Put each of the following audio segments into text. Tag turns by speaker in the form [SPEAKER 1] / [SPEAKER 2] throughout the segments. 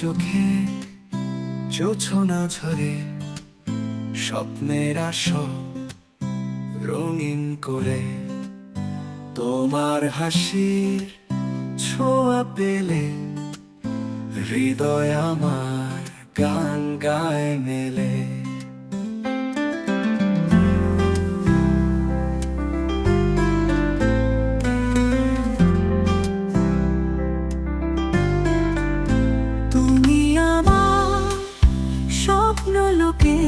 [SPEAKER 1] চোখে জোছনা ঝরে স্বপ্নের আসর রঙিন করে তোমার হাসির ছোঁয়া পেলে হৃদয় আমার গান গায় মেলে।
[SPEAKER 2] তুমি আমার স্বপ্ন লোকে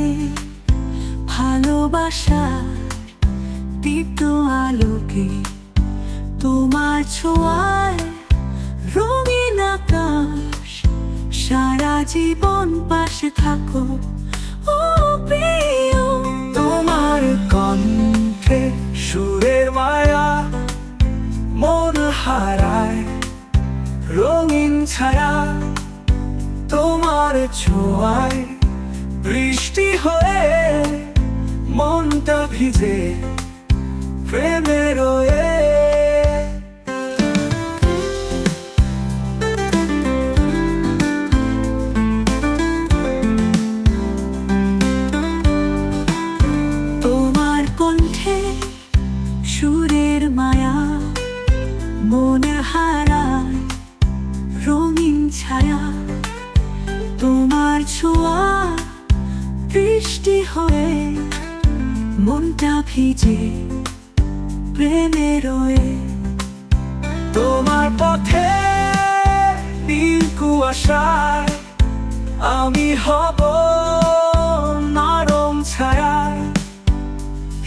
[SPEAKER 2] ভালোবাসার দীপ্ত আলোকে, তোমার ছোঁয়ায় রঙিন আকাশ, সারা জীবন পাশে থাকো ও প্রিয়।
[SPEAKER 1] তোমার কণ্ঠে সুরের মায়া মন হারায় রঙিন ছায়া, তোমার ছোঁয়ায় বৃষ্টি হয়ে মনটা ভিজে প্রেমে রয়ে।
[SPEAKER 2] তোমার কণ্ঠে সুরের মায়া মন হারায় রঙিন ছায়া, তোমার ছোঁয়া বৃষ্টি হয়ে মনটা ভিজে প্রেমে রয়ে।
[SPEAKER 1] তোমার পথে নীল কুয়াশায় আমি হব নরম ছায়া,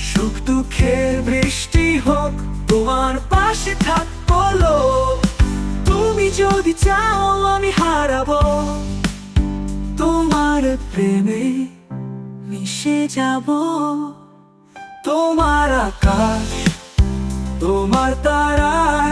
[SPEAKER 1] সুখ দুঃখের বৃষ্টি হোক তোমার পাশে থাকবো। তুমি যদি চাও আমি হারাবো, তোমার প্রেমে
[SPEAKER 2] মিশে যাব।
[SPEAKER 1] তোমার আকাশ তোমার তারায়